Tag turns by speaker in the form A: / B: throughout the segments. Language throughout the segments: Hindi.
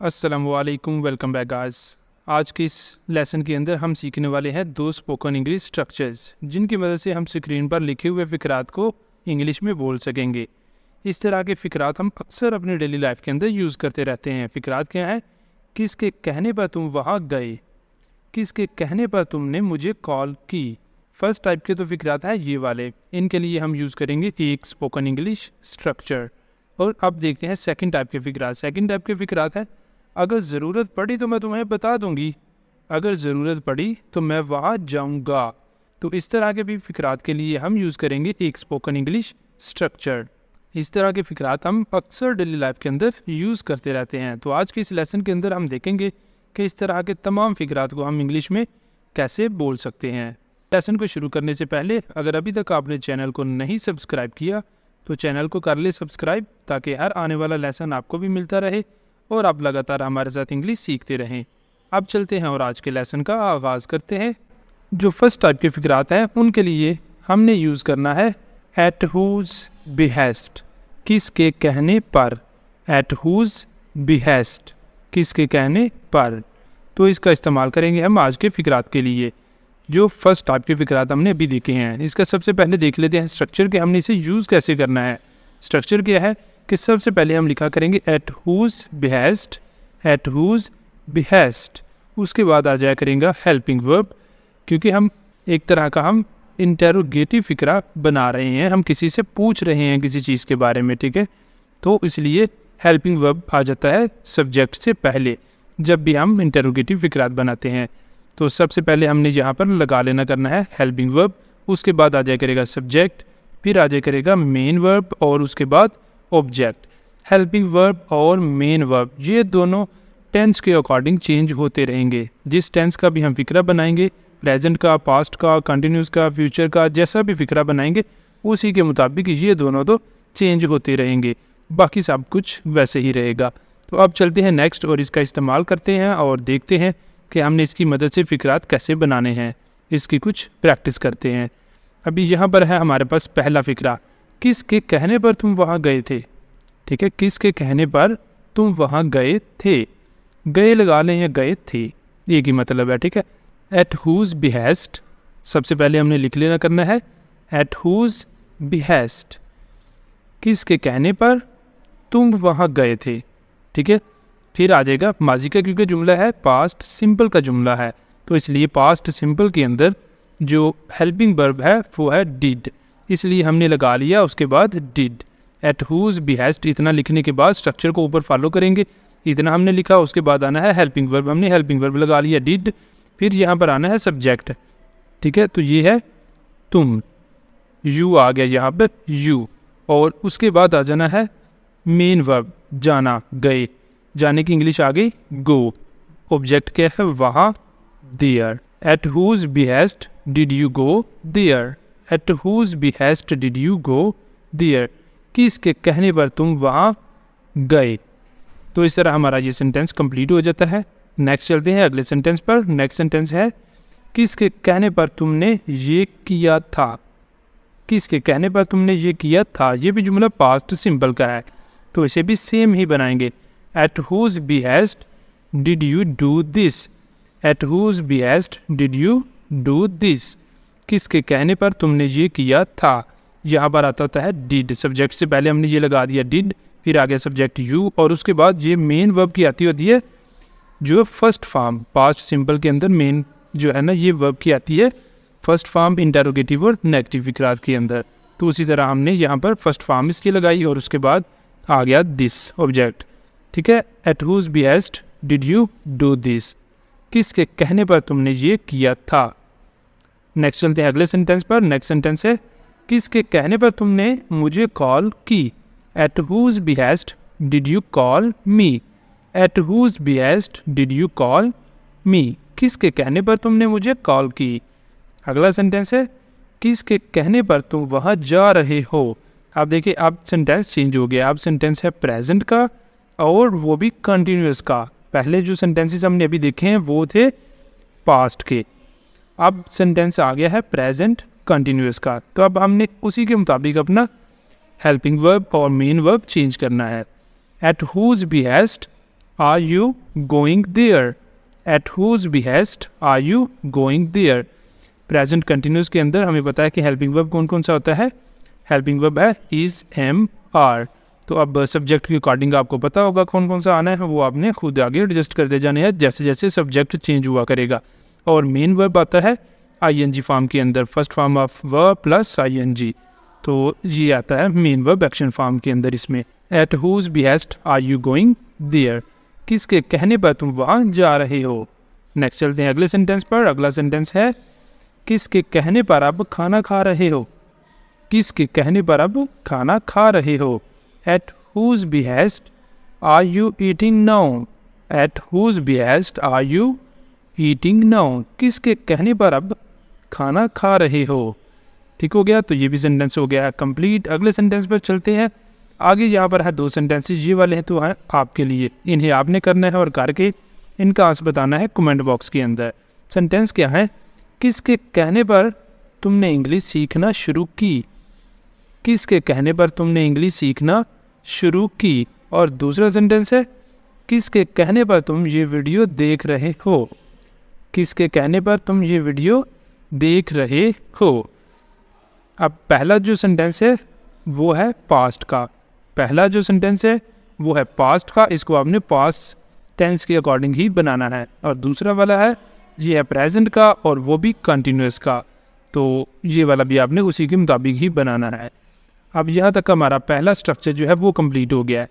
A: अस्सलामुअलैकुम, वेलकम बैक गाइस। आज के इस लेसन के अंदर हम सीखने वाले हैं दो स्पोकन इंग्लिश स्ट्रक्चर्स, जिनकी मदद से हम स्क्रीन पर लिखे हुए फ़िक्रात को इंग्लिश में बोल सकेंगे। इस तरह के फ़िक्रात हम अक्सर अपनी डेली लाइफ के अंदर यूज़ करते रहते हैं। फ़िक्रात क्या है? किसके कहने पर तुम वहाँ गए, किसके कहने पर तुमने मुझे कॉल की। फर्स्ट टाइप के तो फ़िक्रात हैं ये वाले, इनके लिए हम यूज़ करेंगे एक स्पोकन इंग्लिश स्ट्रक्चर। और अब देखते हैं सेकंड टाइप के फ़िक्रात। सेकंड टाइप के फ़िक्रात हैं अगर ज़रूरत पड़ी तो मैं तुम्हें बता दूंगी, अगर ज़रूरत पड़ी तो मैं वहाँ जाऊंगा। तो इस तरह के भी फ़िक्रात के लिए हम यूज़ करेंगे एक स्पोकन इंग्लिश स्ट्रक्चर। इस तरह के फ़िक्रात हम अक्सर डेली लाइफ के अंदर यूज़ करते रहते हैं। तो आज के इस लेसन के अंदर हम देखेंगे कि इस तरह के तमाम फ़िक्रात को हम इंग्लिश में कैसे बोल सकते हैं। लेसन को शुरू करने से पहले अगर अभी तक आपने चैनल को नहीं सब्सक्राइब किया तो चैनल को कर ले सब्सक्राइब, ताकि हर आने वाला लेसन आपको भी मिलता रहे और आप लगातार हमारे साथ इंग्लिश सीखते रहें। अब चलते हैं और आज के लेसन का आगाज़ करते हैं। जो फर्स्ट टाइप के फ़िक्रात हैं उनके लिए हमने यूज़ करना है एट हुज़ बिहेस्ट, किसके कहने पर। एट हुज़ बिहेस्ट, किसके कहने पर। तो इसका इस्तेमाल करेंगे हम आज के फ़िक्रात के लिए। जो फर्स्ट टाइप के फ़िक्रात हमने अभी देखे हैं, इसका सबसे पहले देख लेते हैं स्ट्रक्चर के, हमने इसे यूज़ कैसे करना है। स्ट्रक्चर क्या है कि सबसे पहले हम लिखा करेंगे at whose behest, at whose behest. उसके बाद आ जाया करेंगे हेल्पिंग वर्ब, क्योंकि हम एक तरह का हम इंटेरोगेटिव फ़िक्रा बना रहे हैं, हम किसी से पूछ रहे हैं किसी चीज़ के बारे में, ठीक है। तो इसलिए हेल्पिंग वर्ब आ जाता है सब्जेक्ट से पहले जब भी हम इंटेरोगेटिव फ़िक्रात बनाते हैं। तो सबसे पहले हमने यहाँ पर लगा लेना करना है हेल्पिंग वर्ब, उसके बाद आ जाया करेगा सब्जेक्ट, फिर आ जाया करेगा मेन वर्ब और उसके बाद ऑब्जेक्ट। हेल्पिंग वर्ब और मेन वर्ब ये दोनों टेंस के अकॉर्डिंग चेंज होते रहेंगे। जिस टेंस का भी हम फ़िक्रा बनाएंगे, प्रेजेंट का, पास्ट का, कंटिन्यूस का, फ्यूचर का, जैसा भी फ़िक्रा बनाएंगे उसी के मुताबिक ये दोनों तो चेंज होते रहेंगे, बाकी सब कुछ वैसे ही रहेगा। तो अब चलते हैं नेक्स्ट और इसका इस्तेमाल करते हैं और देखते हैं कि हमने इसकी मदद से फ़िक्रात कैसे बनाने हैं। इसकी कुछ प्रैक्टिस करते हैं। अभी यहाँ पर है हमारे पास पहला फ़िक्रा, किसके कहने पर तुम वहाँ गए थे। ठीक है, किसके कहने पर तुम वहाँ गए थे। गए लगा लें या गए थे, एक ही मतलब है, ठीक है। एट हुज़ बिहेस्ट, सबसे पहले हमने लिख लेना करना है एट हुज़ बिहेस्ट, किसके कहने पर तुम वहाँ गए थे, ठीक है। फिर आ जाएगा माजी का, क्योंकि जुमला है पास्ट सिंपल का जुमला है, तो इसलिए पास्ट सिंपल के अंदर जो हेल्पिंग वर्ब है वो है डिड, इसलिए हमने लगा लिया उसके बाद डिड। एट हुज़ बिहेस्ट इतना लिखने के बाद स्ट्रक्चर को ऊपर फॉलो करेंगे, इतना हमने लिखा, उसके बाद आना है हेल्पिंग वर्ब, हमने हेल्पिंग वर्ब लगा लिया डिड, फिर यहाँ पर आना है सब्जेक्ट, ठीक है। तो ये है तुम, यू आ गया यहाँ पर यू, और उसके बाद आ जाना है मेन वर्ब जाना, गए, जाने की इंग्लिश आ गई गो। ऑब्जेक्ट क्या है वहाँ, there. At whose behest did you go there, at whose behest did you go there, किसके कहने पर तुम वहाँ गए। तो इस तरह हमारा ये सेंटेंस कंप्लीट हो जाता है। नेक्स्ट चलते हैं अगले सेंटेंस पर। नेक्स्ट सेंटेंस है किसके कहने पर तुमने ये किया था, किसके कहने पर तुमने ये किया था। ये भी जुमला पास्ट सिंपल का है, तो इसे भी सेम ही बनाएंगे। At whose behest did you do this, at whose behest did you do this, किसके कहने पर तुमने ये किया था। यहाँ पर आता होता है डिड, सब्जेक्ट से पहले हमने ये लगा दिया डिड, फिर आ गया सब्जेक्ट यू, और उसके बाद ये मेन वर्ब की आती होती है जो फर्स्ट फॉर्म। पास्ट सिंपल के अंदर मेन जो है ना ये वर्ब की आती है फर्स्ट फॉर्म इंटेरोगेटिव और नेगेटिव फ़िक्रात के अंदर। तो उसी तरह हमने यहाँ पर फर्स्ट फॉर्म इसकी लगाई और उसके बाद आ गया दिस ऑब्जेक्ट, ठीक है। At whose behest did you do this, किसके कहने पर तुमने ये किया था। नेक्स्ट चलते हैं अगले सेंटेंस पर। नेक्स्ट सेंटेंस है किसके कहने पर तुमने मुझे कॉल की। At whose behest did you call me, at whose behest did you call me, किसके कहने पर तुमने मुझे कॉल की। अगला सेंटेंस है किसके कहने पर तुम वहाँ जा रहे हो। अब देखिए अब सेंटेंस चेंज हो गया, अब सेंटेंस है प्रेजेंट का और वो भी कंटिन्यूस का। पहले जो सेंटेंसेस हमने अभी देखे हैं वो थे पास्ट के, अब सेंटेंस आ गया है प्रेजेंट कंटिन्यूस का। तो अब हमने उसी के मुताबिक अपना हेल्पिंग वर्ब और मेन वर्ब चेंज करना है। At whose behest are you going there, at whose behest are you going there. Present continuous के अंदर हमें पता है कि हेल्पिंग वर्ब कौन कौन सा होता है, हेल्पिंग वर्ब है इज, एम, आर। तो अब सब्जेक्ट के अकॉर्डिंग आपको पता होगा कौन कौन सा आना है, वो आपने खुद आगे एडजस्ट करते जाने हैं जैसे जैसे सब्जेक्ट चेंज हुआ करेगा। और मेन वर्ब आता है आईएनजी फॉर्म के अंदर, first form of verb plus ING, तो ये आता है मेन वर्ब एक्शन फॉर्म के अंदर इसमें। At whose behest are you going there, किसके कहने पर तुम वहाँ जा रहे हो। नेक्स्ट चलते हैं अगले सेंटेंस पर। अगला सेंटेंस है किसके कहने पर आप खाना खा रहे हो, किसके कहने पर आप खाना खा रहे हो। At whose behest are you eating now, at whose behest are you eating now, किसके कहने पर आप खाना खा रहे हो। ठीक हो गया, तो ये भी सेंटेंस हो गया है कंप्लीट। अगले सेंटेंस पर चलते हैं। आगे यहाँ पर है 2 सेंटेंसेस, ये वाले हैं तो हैं आपके लिए, इन्हें आपने करना है और करके इनका आंसर बताना है कमेंट बॉक्स के अंदर। सेंटेंस क्या है, किसके कहने पर तुमने इंग्लिश सीखना शुरू की, किसके कहने पर तुमने इंग्लिश सीखना शुरू की। और दूसरा सेंटेंस है किसके कहने पर तुम ये वीडियो देख रहे हो, किसके कहने पर तुम ये वीडियो देख रहे हो। अब पहला जो सेंटेंस है वो है पास्ट का, पहला जो सेंटेंस है वो है पास्ट का, इसको आपने पास्ट टेंस के अकॉर्डिंग ही बनाना है। और दूसरा वाला है ये है प्रेजेंट का और वो भी कंटिन्यूस का, तो ये वाला भी आपने उसी के मुताबिक ही बनाना है। अब यहाँ तक हमारा पहला स्ट्रक्चर जो है वो कंप्लीट हो गया है।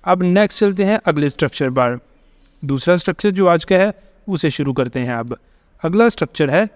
A: अब नेक्स्ट चलते हैं अगले स्ट्रक्चर पर। दूसरा स्ट्रक्चर जो आज का है उसे शुरू करते हैं। अब अगला स्ट्रक्चर है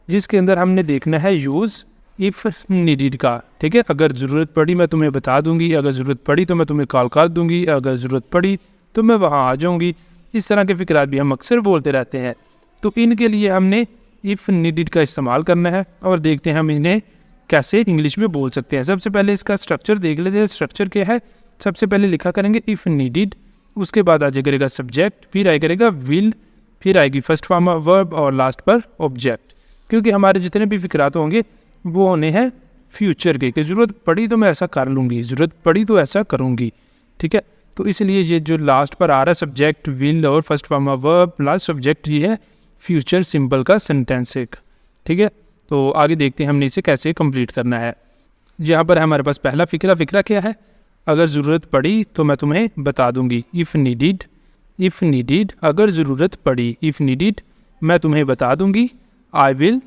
A: जिसके अंदर हमने देखना है यूज़ इफ़ नीडिड का। ठीक है, अगर ज़रूरत पड़ी मैं तुम्हें बता दूंगी, अगर ज़रूरत पड़ी तो मैं तुम्हें कॉल कर दूंगी, अगर ज़रूरत पड़ी तो मैं वहाँ आ जाऊंगी। इस तरह के फ़िक्रात भी हम अक्सर बोलते रहते हैं, तो इनके लिए हमने इफ़ नीडिड का इस्तेमाल करना है और देखते हैं हम इन्हें कैसे इंग्लिश में बोल सकते हैं। सबसे पहले इसका स्ट्रक्चर देख लेते हैं। स्ट्रक्चर क्या है, सबसे पहले लिखा करेंगे इफ़ नीडिड, उसके बाद आ जाए करेगा सब्जेक्ट, फिर आए करेगा विल, फिर आएगी फर्स्ट फॉर्म ऑफ वर्ब और लास्ट पर ऑब्जेक्ट। क्योंकि हमारे जितने भी फिक्रात होंगे वो होने हैं फ्यूचर के, कि ज़रूरत पड़ी तो मैं ऐसा कर लूँगी, ज़रूरत पड़ी तो ऐसा करूँगी। ठीक है, तो इसलिए ये जो लास्ट पर आ रहा है सब्जेक्ट विल और first form of verb plus subject, ये है फ्यूचर सिंपल का सेंटेंस एक। ठीक है, तो आगे देखते हैं हमने इसे कैसे कंप्लीट करना है। यहाँ पर हमारे पास पहला फ़िक्रा क्या है, अगर ज़रूरत पड़ी तो मैं तुम्हें बता दूँगी। इफ़ नीडिड अगर ज़रूरत पड़ी, इफ़ नीडिड मैं तुम्हें बता दूँगी। आई विल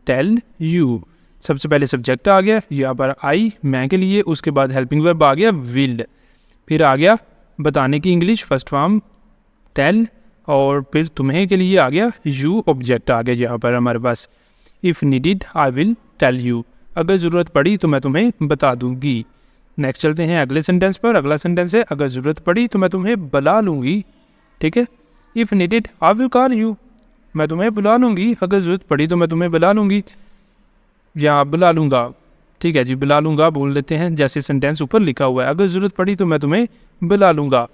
A: टेल यू, सबसे पहले सब्जेक्ट आ गया यहाँ पर आई मैं के लिए, उसके बाद हेल्पिंग वर्ब आ गया विल, फिर आ गया बताने की इंग्लिश फर्स्ट फॉर्म टेल, और फिर तुम्हें के लिए आ गया यू ऑब्जेक्ट आ गया यहाँ पर हमारे पास। If needed I will tell you, अगर ज़रूरत पड़ी तो मैं तुम्हें बता दूँगी। नेक्स्ट चलते हैं अगले सेंटेंस पर। अगला सेंटेंस है अगर ज़रूरत पड़ी तो मैं तुम्हें बुला लूँगी। ठीक है, if needed I will call you, मैं तुम्हें बुला लूँगी, अगर ज़रूरत पड़ी तो मैं तुम्हें बुला लूँगी या बुला लूँगा। ठीक है जी, बुला लूँगा बोल देते हैं जैसे सेंटेंस ऊपर लिखा हुआ है, अगर ज़रूरत पड़ी तो मैं तुम्हें बुला लूँगा।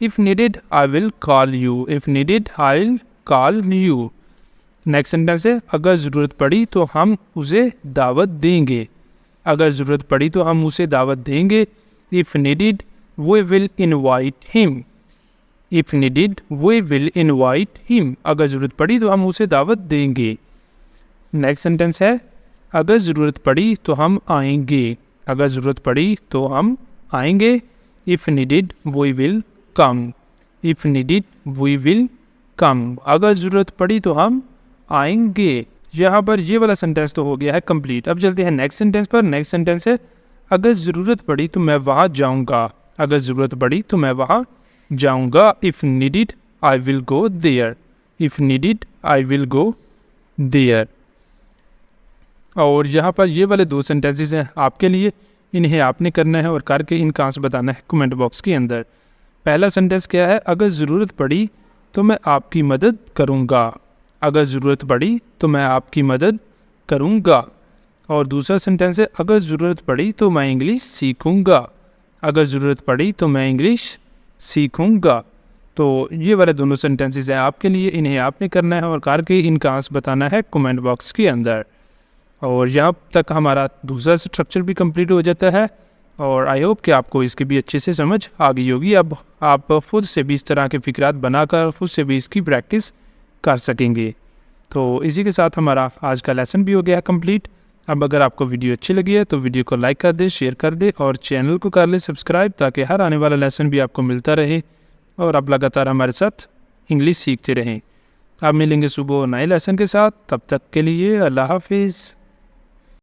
A: If needed I will call you, if needed I will call you. Next sentence है अगर ज़रूरत पड़ी तो हम उसे दावत देंगे, अगर ज़रूरत पड़ी तो हम उसे दावत देंगे। If needed we will invite him, if needed we will invite him, अगर ज़रूरत पड़ी तो हम उसे दावत देंगे। नेक्स्ट सेंटेंस है अगर ज़रूरत पड़ी तो हम आएंगे, अगर ज़रूरत पड़ी तो हम आएंगे। If needed we will come, if needed we will come, अगर ज़रूरत पड़ी तो हम आएंगे। यहाँ पर ये वाला सेंटेंस तो हो गया है कंप्लीट। अब चलते हैं नेक्स्ट सेंटेंस पर। नेक्स्ट सेंटेंस है अगर ज़रूरत पड़ी तो मैं वहाँ जाऊँगा, अगर ज़रूरत पड़ी तो मैं वहाँ जाऊँगा। If needed I will go there, if needed I will go there. और यहाँ पर ये वाले 2 सेंटेंसेस हैं आपके लिए, इन्हें आपने करना है और करके इनका आंसर बताना है कमेंट बॉक्स के अंदर। पहला सेंटेंस क्या है, अगर ज़रूरत पड़ी तो मैं आपकी मदद करूँगा, अगर ज़रूरत पड़ी तो मैं आपकी मदद करूँगा। और दूसरा सेंटेंस है अगर ज़रूरत पड़ी तो मैं इंग्लिश सीखूँगा, अगर ज़रूरत पड़ी तो मैं इंग्लिश सीखूँगा। तो ये वाले दोनों सेंटेंसेस हैं आपके लिए, इन्हें आपने करना है और करके इनका आंसर बताना है कमेंट बॉक्स के अंदर। और यहाँ तक हमारा दूसरा स्ट्रक्चर भी कंप्लीट हो जाता है और आई होप कि आपको इसकी भी अच्छे से समझ आ गई होगी। अब आप खुद से भी इस तरह के फ़िक्रात बनाकर खुद से भी इसकी प्रैक्टिस कर सकेंगे। तो इसी के साथ हमारा आज का लेसन भी हो गया कंप्लीट। अब अगर आपको वीडियो अच्छी लगी है तो वीडियो को लाइक कर दे, शेयर कर दे और चैनल को कर ले सब्सक्राइब, ताकि हर आने वाला लेसन भी आपको मिलता रहे और आप लगातार हमारे साथ इंग्लिश सीखते रहें। आप मिलेंगे सुबह नए लेसन के साथ, तब तक के लिए अल्लाह हाफिज़।